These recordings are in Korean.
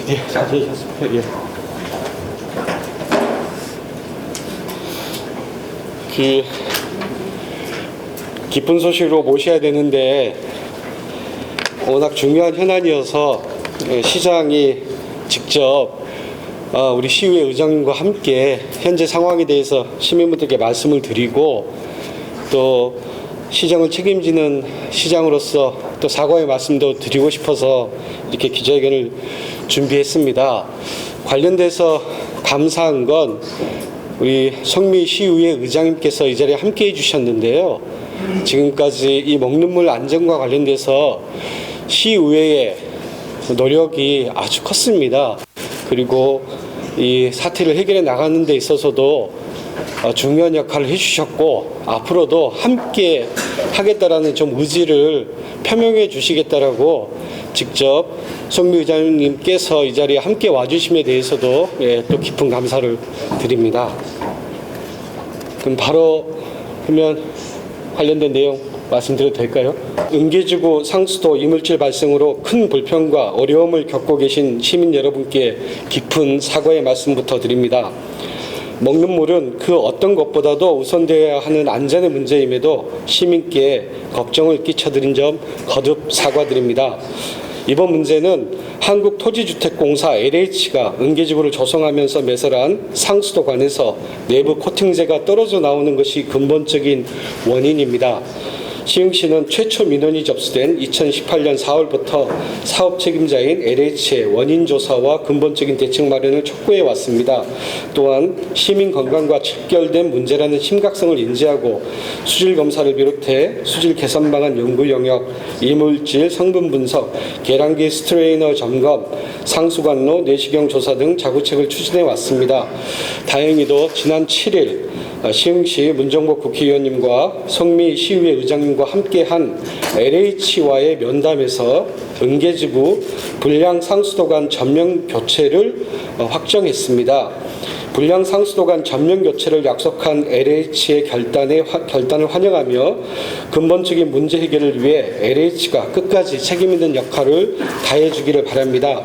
예, 안녕히 계십시오. 예. 기쁜 소식으로 모셔야 되는데 워낙 중요한 현안이어서 시장이 직접 우리 시의회 의장님과 함께 현재 상황에 대해서 시민분들께 말씀을 드리고 또 시장을 책임지는 시장으로서 또 사과의 말씀도 드리고 싶어서 이렇게 기자회견을 준비했습니다. 관련돼서 감사한 건 우리 성미 시의회 의장님께서 이 자리에 함께 해주셨는데요. 지금까지 이 먹는 물 안전과 관련돼서 시의회의 노력이 아주 컸습니다. 그리고 이 사태를 해결해 나가는 데 있어서도 중요한 역할을 해주셨고 앞으로도 함께 하겠다라는 좀 의지를 표명해 주시겠다라고 직접 성미 의장님께서 이 자리에 함께 와주심에 대해서도 또 깊은 감사를 드립니다. 그럼 바로 그러면 관련된 내용 말씀드려도 될까요? 은계지구 상수도 이물질 발생으로 큰 불편과 어려움을 겪고 계신 시민 여러분께 깊은 사과의 말씀부터 드립니다. 먹는 물은 그 어떤 것보다도 우선되어야 하는 안전의 문제임에도 시민께 걱정을 끼쳐드린 점 거듭 사과드립니다. 이번 문제는 한국토지주택공사 LH가 은계지구를 조성하면서 매설한 상수도관에서 내부 코팅재가 떨어져 나오는 것이 근본적인 원인입니다. 시흥시는 최초 민원이 접수된 2018년 4월부터 사업 책임자인 LH의 원인 조사와 근본적인 대책 마련을 촉구해 왔습니다. 또한 시민 건강과 직결된 문제라는 심각성을 인지하고 수질 검사를 비롯해 수질 개선 방안 연구 영역, 이물질 성분 분석, 계량기 스트레이너 점검, 상수관로 내시경 조사 등 자구책을 추진해 왔습니다. 다행히도 지난 7일 시흥시 문정복 국회의원님과 성미 시의회 의장님과 함께한 LH와의 면담에서 은계지구 불량 상수도관 전면 교체를 확정했습니다. 불량 상수도관 전면 교체를 약속한 LH의 결단을 환영하며 근본적인 문제 해결을 위해 LH가 끝까지 책임 있는 역할을 다해주기를 바랍니다.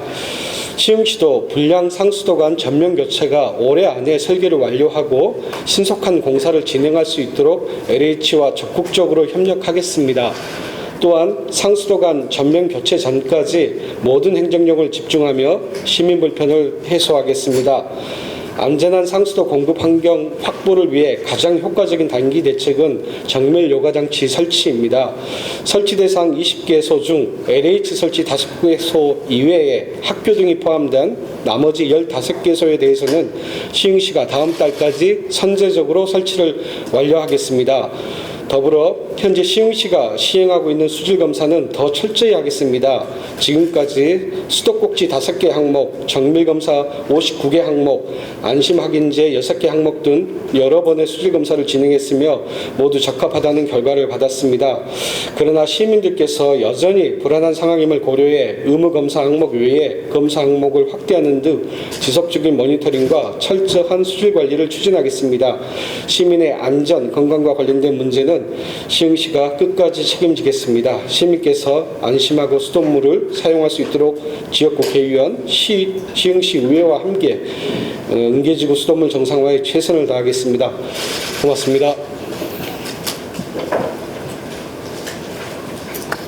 시흥시도 불량 상수도관 전면 교체가 올해 안에 설계를 완료하고 신속한 공사를 진행할 수 있도록 LH와 적극적으로 협력하겠습니다. 또한 상수도관 전면 교체 전까지 모든 행정력을 집중하며 시민 불편을 해소하겠습니다. 안전한 상수도 공급 환경 확보를 위해 가장 효과적인 단기 대책은 정밀 요가장치 설치입니다. 설치 대상 20개소 중 LH 설치 5개소 이외에 학교 등이 포함된 나머지 15개소에 대해서는 시흥시가 다음 달까지 선제적으로 설치를 완료하겠습니다. 더불어 현재 시흥시가 시행하고 있는 수질검사는 더 철저히 하겠습니다. 지금까지 수도꼭지 5개 항목, 정밀검사 59개 항목, 안심확인제 6개 항목 등 여러 번의 수질검사를 진행했으며 모두 적합하다는 결과를 받았습니다. 그러나 시민들께서 여전히 불안한 상황임을 고려해 의무검사 항목 외에 검사 항목을 확대하는 등 지속적인 모니터링과 철저한 수질관리를 추진하겠습니다. 시민의 안전, 건강과 관련된 문제는 시흥시가 끝까지 책임지겠습니다. 시민께서 안심하고 수돗물을 사용할 수 있도록 지역국회의원, 시흥시 의회와 함께 은계지구 수돗물 정상화에 최선을 다하겠습니다. 고맙습니다.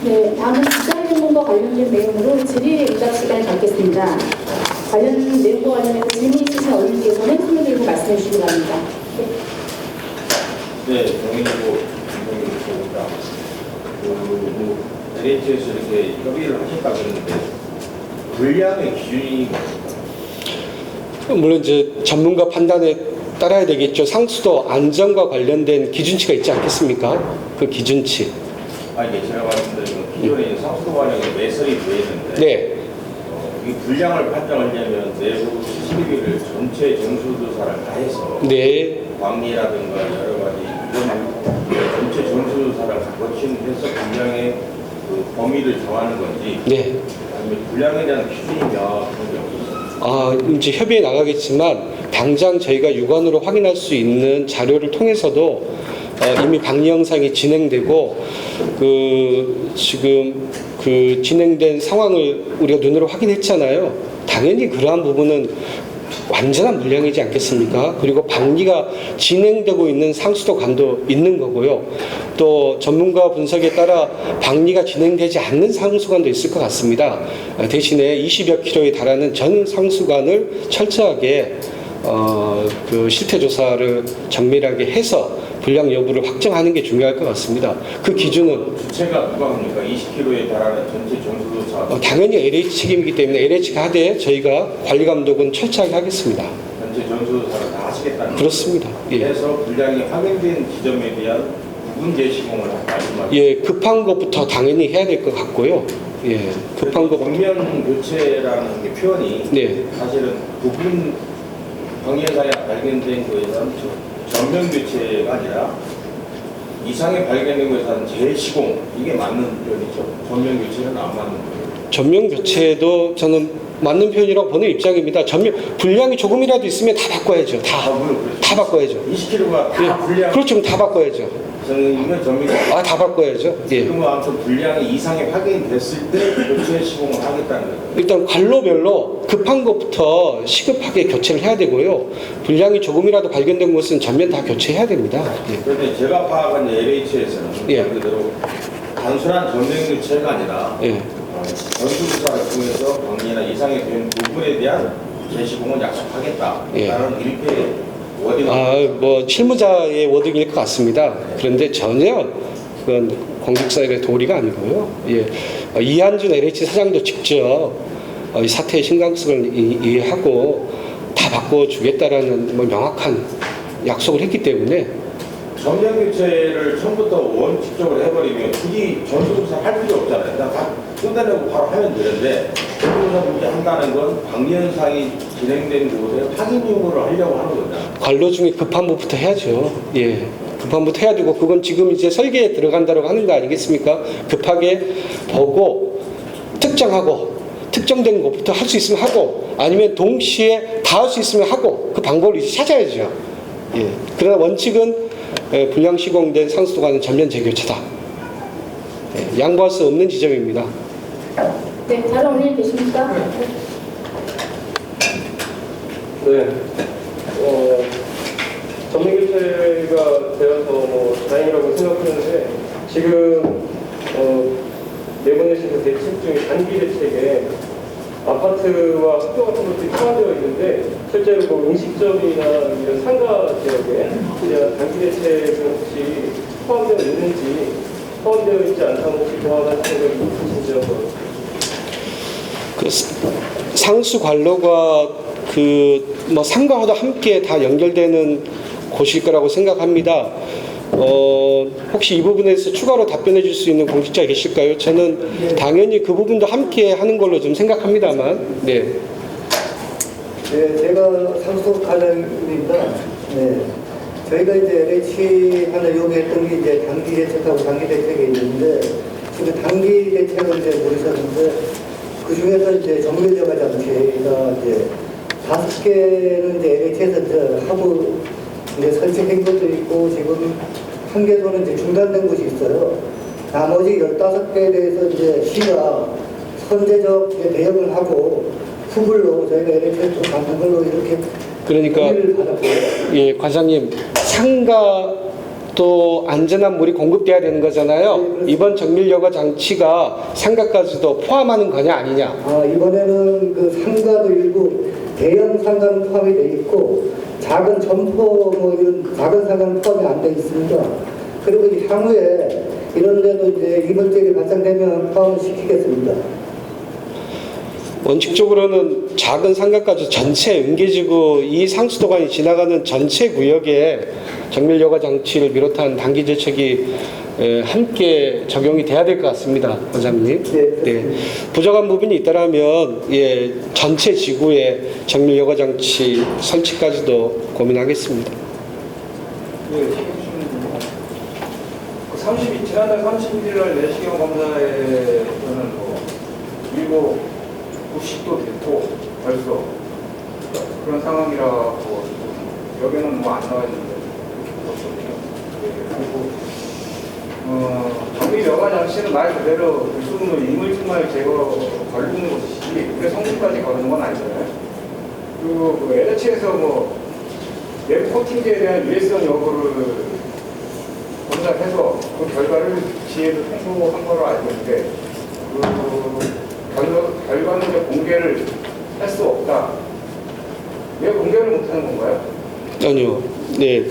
네, 다음은 기자회견과 관련된 내용으로 질의응답 시간을 갖겠습니다. 관련 내용과 관련해서 질문 있으신 어른께서는 손을 들고 말씀해 주시기 바랍니다. 네, 정인이고 LH에서 이렇게 협의를 하셨다고 했는데 불량의 기준이 물론 이제 전문가 판단에 따라야 되겠죠. 상수도 안전과 관련된 기준치가 있지 않겠습니까? 그 기준치. 이게 제가 말씀드린 기존에 상수도 관련에 매설이 되어 있는데 네. 이 불량을 판정하려면 내부 CCTV를 전체 전수조사를 다 해서 네. 광리라든가 여러 가지 이런 전체 전수조사를 거치해서 불량의 그 범위를 정하는 건지 네. 아니면 불량에 대한 기준이냐 그런 게 없어요. 이제 협의에 나가겠지만 당장 저희가 육안으로 확인할 수 있는 자료를 통해서도 이미 방리 영상이 진행되고 지금 진행된 상황을 우리가 눈으로 확인했잖아요. 당연히 그러한 부분은 완전한 물량이지 않겠습니까? 그리고 방리가 진행되고 있는 상수도관도 있는 거고요. 또 전문가 분석에 따라 방리가 진행되지 않는 상수관도 있을 것 같습니다. 대신에 20여 킬로에 달하는 전 상수관을 철저하게 그 실태 조사를 정밀하게 해서 불량 여부를 확정하는 게 중요할 것 같습니다. 그 기준은 주체가 누가 합니까? 20km에 달하는 전체 전수조사 당연히 LH 책임이기 때문에 LH가 하되 저희가 관리 감독은 철저하게 하겠습니다. 전체 전수조사를 다 하시겠다는 그렇습니다. 예. 그래서 불량이 확인된 지점에 대한 부분 재시공을 말씀하시죠. 예, 급한 것부터 당연히 해야 될 것 같고요. 예, 급한 것. 정면 교체라는 게 표현이 네. 사실은 부분 방해사에 발견된 거에서는 전면 교체가 아니라 이상에 발견된 거에서는 재시공 이게 맞는 표현이죠. 전면 교체는 안 맞는 거예요. 전면 교체도 저는 맞는 표현이라고 보는 입장입니다. 전면 불량이 조금이라도 있으면 다 바꿔야죠. 물론 그렇죠. 다 바꿔야죠. 20kg가 다 예, 불량. 그렇죠. 다 바꿔야죠. 저는 전면 교체. 다 바꿔야죠. 예. 그러면 아무튼 불량이 이상에 확인됐을 때 교체 시공을 하겠다는 거예요. 일단 관로별로 급한 것부터 시급하게 교체를 해야 되고요. 불량이 조금이라도 발견된 것은 전면 다 교체해야 됩니다. 예. 그런데 제가 파악한 LH에서는 예. 말 그대로 단순한 전면 교체가 아니라 예. 전수조사를 통해서 방해나 이상이 된 부분에 대한 재시공을 약속하겠다라는 예. 일패 워딩을 뭐 실무자의 워딩일 것 같습니다. 그런데 전혀 그건 공직사회의 도리가 아니고요. 예. 이한준 LH 사장도 직접 이 사태의 심각성을 이해하고 다 바꿔주겠다라는 뭐 명확한 약속을 했기 때문에 전면 교체를 처음부터 원칙적으로 해버리면 굳이 전수조사 할 필요 없잖아요. 그냥 다 쏟아내고 바로 하면 되는데 전수조사 문제 한다는 건 방해 현상이 진행된 곳에 확인용으로 하려고 하는 거잖아요. 관로 중에 급한 부부터 해야죠. 예. 급한 부터 해야 되고 그건 지금 이제 설계에 들어간다고 하는 거 아니겠습니까? 급하게 보고 특정하고 특정된 것부터 할 수 있으면 하고 아니면 동시에 다 할 수 있으면 하고 그 방법을 이제 찾아야죠. 예. 그러나 원칙은 불량 시공된 상수도관은 전면 재교체다. 예. 양보할 수 없는 지점입니다. 네, 다른 원님 계십니까? 네. 전면 교체가 되어서 뭐 다행이라고 생각하는데 지금 내보내신 그 대책 중에 단기 대책에 아파트와 학교 같은 것들이 포함되어 있는데 실제로 뭐 음식점이나 이런 상가 지역에 그냥 단기 대책은 혹시 포함되어 있는지 포함되어 있지 않다면 혹시 보완할 생각이 있으신지 한번. 그 상수 관로가 그 뭐 상가와도 함께 다 연결되는 곳일 거라고 생각합니다. 혹시 이 부분에서 추가로 답변해 줄 수 있는 공직자 계실까요? 저는 당연히 그 부분도 함께 하는 걸로 좀 생각합니다만. 네. 네, 제가 상수 과장입니다. 네. 저희가 이제 LH 하나 요구했던 게 이제 단기 대책하고 단기 대책이 있는데 지금 단기 대책을 이제 모르셨는데 그 중에서 이제 정밀여가 장치가 이제 5개는 이제 LH에서 이제 하고 이제 설치된 것도 있고 지금 한 개소는 이제 중단된 곳이 있어요. 나머지 15개에 대해서 이제 시가 선제적 이제 대응을 하고 후불로 저희가 LH에서 받는 걸로 이렇게 그러니까 동의를 받았고요. 예, 과장님 상가도 안전한 물이 공급돼야 되는 거잖아요. 네, 이번 정밀여가 장치가 상가까지도 포함하는 거냐 아니냐. 이번에는 그 상가도 일부 대형 상가는 포함이 돼 있고 작은 점포 뭐 이런 작은 상가는 포함이 안 돼 있습니다. 그리고 향후에 이런 데도 이제 이물질이 발생되면 포함을 시키겠습니다. 원칙적으로는 작은 상가까지 전체 응계지구 이 상수도관이 지나가는 전체 구역에 정밀여가 장치를 비롯한 단기 대책이 함께 적용이 돼야 될 것 같습니다, 원장님. 네. 부족한 부분이 있다라면 예, 전체 지구에 정밀여가 장치 설치까지도 고민하겠습니다. 지난달 31일 날 내시경 검사에서는 뭐 일부 부식도 됐고 벌써 그런 상황이라고 여기는 뭐 안 나와 있는데 그렇거든요. 그리고 정밀여가 장치는 말 그대로 유수분으로 이물질만 제거 걸리는 것이지 그게 성분까지 거는 건 아니잖아요. 그리고 그 LH에서 뭐 웹 코팅제에 대한 유해성 여부를 검사해서 그 결과를 지혜로 통보한 거로 알고 있는데 그 결과는 이제 공개를 할 수 없다. 왜 공개를 못하는 건가요? 아니요. 네.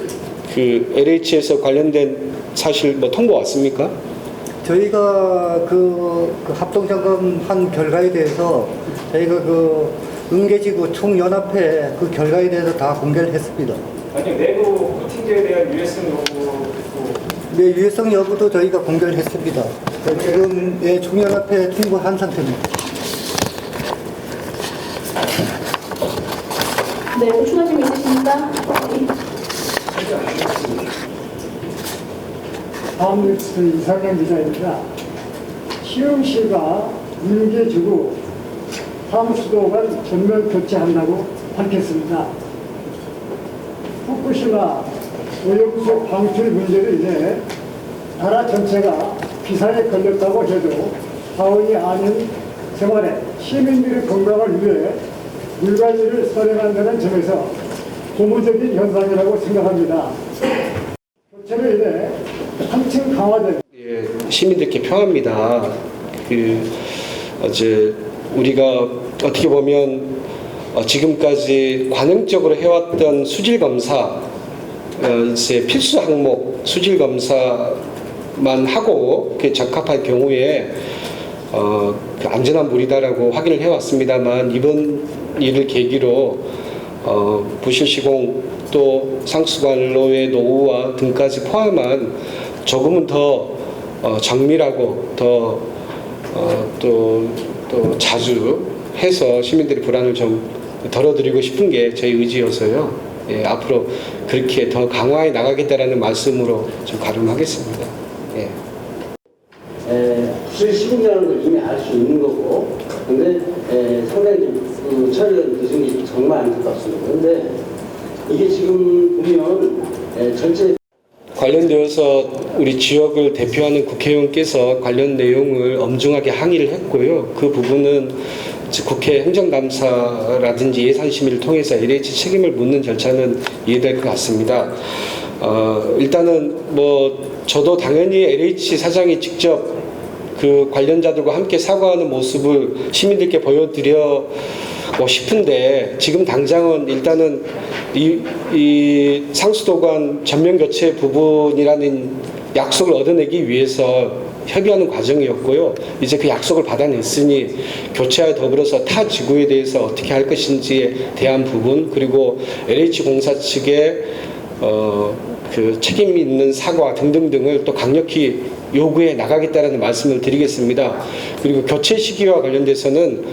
그 LH에서 관련된 사실 뭐 통보 왔습니까? 저희가 그 합동점검 한 결과에 대해서 저희가 그 응계지구 총연합회 그 결과에 대해서 다 공개를 했습니다. 아니 내부 코팅제에 대한 유해성 여부도 네, 유해성 여부도 저희가 공개를 했습니다. 지금 예, 총연합회 통보한 상태입니다. 네, 또 추가 질문 있으십니까? 다음 뉴스 이상현 기자입니다. 시흥시가 문제주구 사무수도관 전면 교체한다고 밝혔습니다. 후쿠시마 오염수 방출 문제로 인해 나라 전체가 비상에 걸렸다고 해도 사원이 아닌 생활에 시민들의 건강을 위해 물관리를 선행한다는 점에서 고무적인 현상이라고 생각합니다. 교체로 인해 한층 강화된 예, 시민들께 평합니다. 이제 우리가 어떻게 보면 지금까지 관행적으로 해왔던 수질 검사, 이제 필수 항목 수질 검사만 하고 그 적합할 경우에 그 안전한 물이다라고 확인을 해왔습니다만 이번 일을 계기로 부실 시공 또 상수관로의 노후화 등까지 포함한 조금은 더 정밀하고 더 또 자주 해서 시민들의 불안을 좀 덜어드리고 싶은 게 저희 의지여서요. 예, 앞으로 그렇게 더 강화해 나가겠다라는 말씀으로 좀 가름하겠습니다. 예. 부실 시공이라는 걸 이미 알 수 있는 거고, 근데 상당히 좀 처리가 늦은 게 정말 안타깝습니다. 그런데 이게 지금 보면 전체 관련되어서 우리 지역을 대표하는 국회의원께서 관련 내용을 엄중하게 항의를 했고요. 그 부분은 국회 행정감사라든지 예산심의를 통해서 LH 책임을 묻는 절차는 이해될 것 같습니다. 일단은 뭐 저도 당연히 LH 사장이 직접 그 관련자들과 함께 사과하는 모습을 시민들께 보여드리고 싶은데 지금 당장은 일단은 이 상수도관 전면 교체 부분이라는 약속을 얻어내기 위해서 협의하는 과정이었고요. 이제 그 약속을 받아냈으니 교체와 더불어서 타 지구에 대해서 어떻게 할 것인지에 대한 부분 그리고 LH공사 측의 그 책임 있는 사과 등등등을 또 강력히 요구해 나가겠다는 말씀을 드리겠습니다. 그리고 교체 시기와 관련돼서는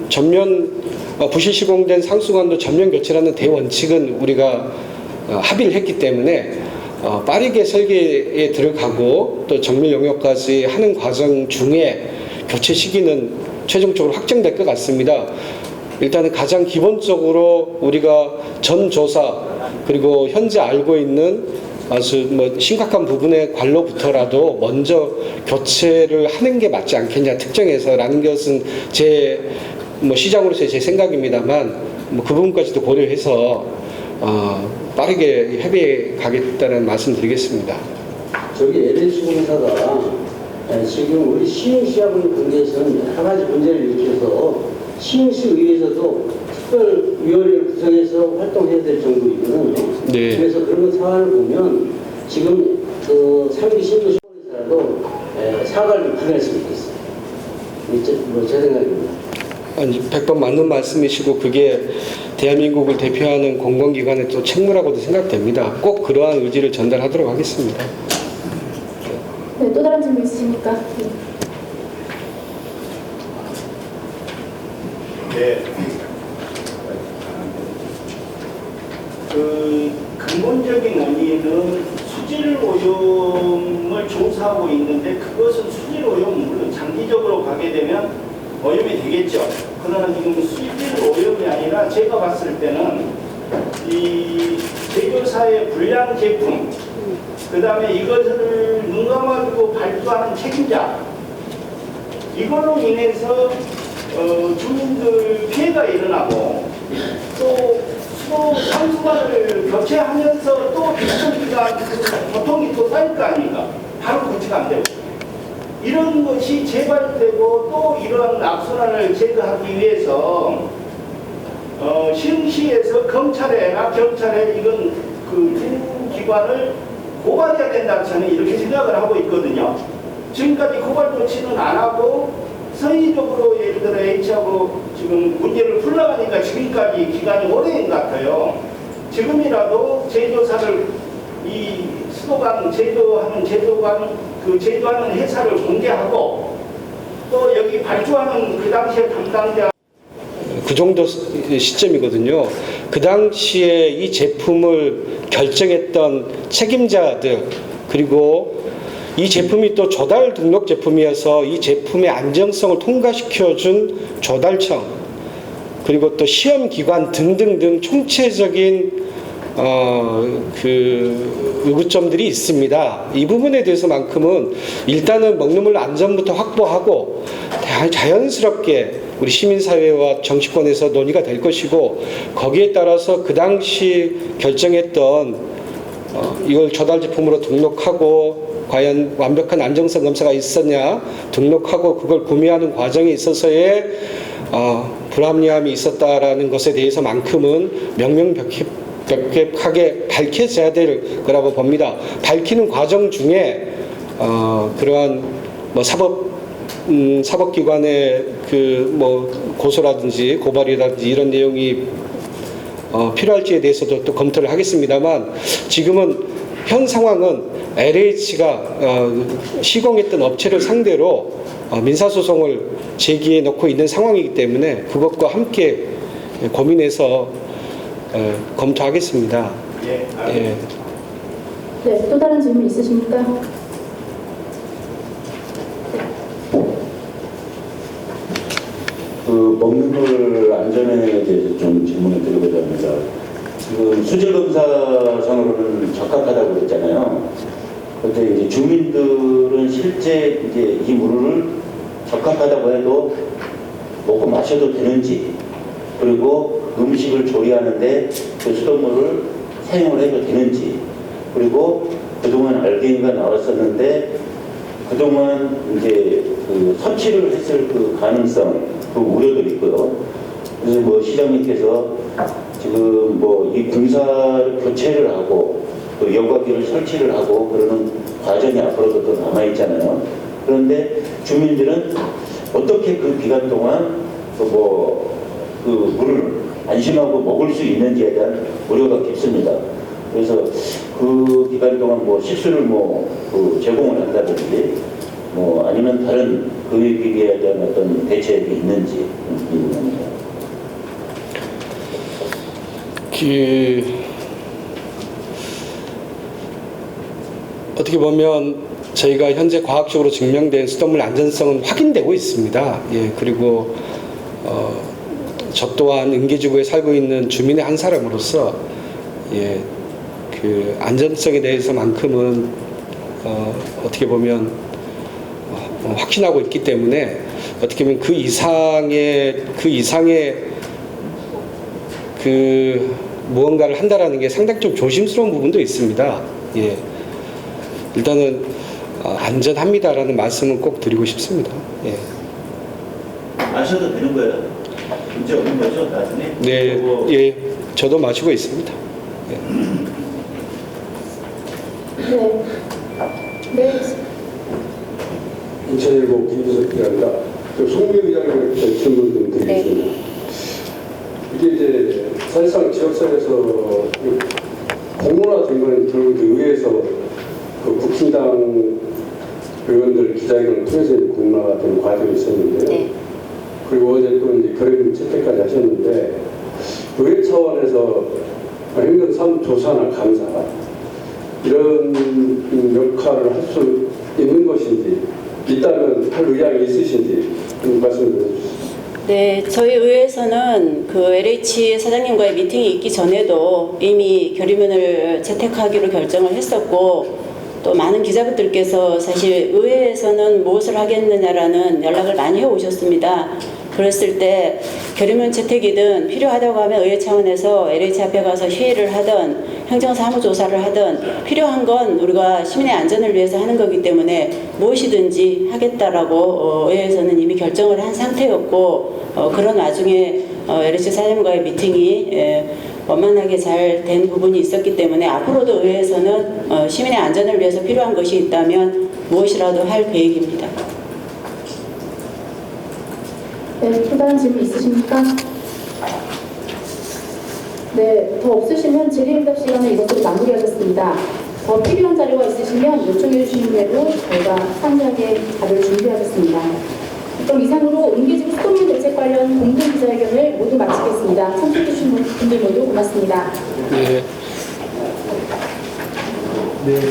전면 부실 시공된 상수관도 전면 교체라는 대원칙은 우리가 합의를 했기 때문에 빠르게 설계에 들어가고 또 정밀 용역까지 하는 과정 중에 교체 시기는 최종적으로 확정될 것 같습니다. 일단은 가장 기본적으로 우리가 전 조사 그리고 현재 알고 있는 아주 뭐 심각한 부분의 관로부터라도 먼저 교체를 하는 게 맞지 않겠냐 특정해서라는 것은 제 뭐 시장으로서의 제 생각입니다만 뭐 그 부분까지도 고려해서 빠르게 협의해 가겠다는 말씀드리겠습니다. 저기 LH공사가 지금 우리 시흥시하고는 관계에서는 여러 가지 문제를 일으켜서 시흥시 의회에서도 특별위원회를 구성해서 활동해야 될 정도이거든요. 네. 그래서 그런 상황을 보면 지금 그 3기 신도시에서라도 사과를 좀 받아냈으면 좋겠어요. 제 생각입니다. 아니, 100번 맞는 말씀이시고 그게 대한민국을 대표하는 공공기관의 또 책무라고도 생각됩니다. 꼭 그러한 의지를 전달하도록 하겠습니다. 네, 또 다른 질문 있으십니까? 네. 그 근본적인 원인은 수질 오염을 조사하고 있는데 그것은 수질 오염 물론 장기적으로 가게 되면 오염이 되겠죠. 그러나 지금 수질 오염이 아니라 제가 봤을 때는 이 제조사의 불량 제품 그 다음에 이것을 눈 감아주고 발주하는 책임자, 이걸로 인해서 주민들 피해가 일어나고 또 수도 상수관을 교체하면서 또 비슷한 기간 고통이 또 쌓일 거 아닙니까? 바로 교체가 안 되고 이런 것이 재발되고 또 이런 악순환을 제거하기 위해서 시흥시에서 검찰에나 경찰에 이건 그 주기관을 고발해야 된다 저는 이렇게 생각을 하고 있거든요. 지금까지 고발 조치는 안 하고 선의적으로 예를 들어 H하고 지금 문제를 풀러가니까 지금까지 기간이 오래인 것 같아요. 지금이라도 제조사를 이 수도관 제조하는 그 제조하는 회사를 공개하고 또 여기 발주하는 그 당시에 담당자 그 정도 시점이거든요. 그 당시에 이 제품을 결정했던 책임자들, 그리고 이 제품이 또 조달 등록 제품이어서 이 제품의 안정성을 통과시켜준 조달청, 그리고 또 시험기관 등등등 총체적인 그 의구점들이 있습니다. 이 부분에 대해서만큼은 일단은 먹는 물 안전부터 확보하고 자연스럽게 우리 시민사회와 정치권에서 논의가 될 것이고, 거기에 따라서 그 당시 결정했던 이걸 조달 제품으로 등록하고 과연 완벽한 안정성 검사가 있었냐 등록하고 그걸 구매하는 과정에 있어서의 불합리함이 있었다라는 것에 대해서만큼은 명명백백하게 밝혀져야 될 거라고 봅니다. 밝히는 과정 중에 그러한 뭐 사법기관의 그 뭐 고소라든지 고발이라든지 이런 내용이 필요할지에 대해서도 또 검토를 하겠습니다만, 지금은 현 상황은 LH가 시공했던 업체를 상대로 민사소송을 제기해 놓고 있는 상황이기 때문에 그것과 함께 고민해서 검토하겠습니다. 예, 예. 네, 또 다른 질문 있으십니까? 그 먹는 물 안전에 대해서 좀 질문을 드리고자 합니다. 지금 수질검사상으로는 적합하다고 그랬잖아요. 그런데 이제 주민들은 실제 이제 이 물을 적합하다고 해도 먹고 마셔도 되는지, 그리고 음식을 조리하는데 그 수돗물을 사용을 해도 되는지, 그리고 그동안 알갱이가 나왔었는데 그동안 이제 그 섭취를 했을 그 가능성, 그 우려도 있고요. 그래서 뭐 시장님께서 지금 뭐 이 공사를 교체를 하고 또 여과기를 설치를 하고 그러는 과정이 앞으로도 또 남아있잖아요. 그런데 주민들은 어떻게 그 기간 동안 그 물을 안심하고 먹을 수 있는지에 대한 우려가 깊습니다. 그래서 그 기간 동안 뭐 식수를 그 제공을 한다든지 뭐 아니면 다른 금융위기에 대한 어떤 대책이 있는지 궁금합니다. 어떻게 보면 저희가 현재 과학적으로 증명된 수돗물 안전성은 확인되고 있습니다. 예, 그리고 저 또한 은계지구에 살고 있는 주민의 한 사람으로서 그 안전성에 대해서만큼은 어떻게 보면 확신하고 있기 때문에 어떻게 보면 그 이상의 그 무언가를 한다라는 게 상당히 좀 조심스러운 부분도 있습니다. 예. 일단은 안전합니다라는 말씀은 꼭 드리고 싶습니다. 예. 마셔도 되는 거예요? 문제 없는 거죠, 나중에? 네, 예, 저도 마시고 있습니다. 예. 네. 네. 2019 김주석 기자입니다. 송미 기자님께 질문 좀 드리겠습니다. 네. 이게 이제 사실상 지역사회에서 공론화된 건 결국 의회에서 그 국힘당 의원들 기자회견을 통해서 공론화가 된 과정이 있었는데요. 네. 그리고 어제 또 이제 결의문 채택까지 하셨는데 의회 차원에서 행정사무 조사나 감사 이런 역할을 할 수 있는 것인지, 있다면 할 의향이 있으신지 말씀해 주십시오. 네, 저희 의회에서는 그 LH 사장님과의 미팅이 있기 전에도 이미 결의문을 채택하기로 결정을 했었고, 또 많은 기자분들께서 사실 의회에서는 무엇을 하겠느냐라는 연락을 많이 해오셨습니다. 그랬을 때 결의문 채택이든 필요하다고 하면 의회 차원에서 LH 앞에 가서 시위를 하든 행정사무조사를 하든 필요한 건 우리가 시민의 안전을 위해서 하는 거기 때문에 무엇이든지 하겠다라고 의회에서는 이미 결정을 한 상태였고 그런 와중에 LH 사장님과의 미팅이 원만하게 잘 된 부분이 있었기 때문에 앞으로도 의회에서는 시민의 안전을 위해서 필요한 것이 있다면 무엇이라도 할 계획입니다. 네, 또 다른 질문 있으십니까? 네, 더 없으시면 질의응답 시간을 이것으로 마무리하겠습니다. 더 필요한 자료가 있으시면 요청해 주시는 대로 저희가 상세하게 답을 준비하겠습니다. 그럼 이상으로 음계지구 수도면 대책 관련 공동기자회견을 모두 마치겠습니다. 참석해 주신 분들 모두 고맙습니다. 네.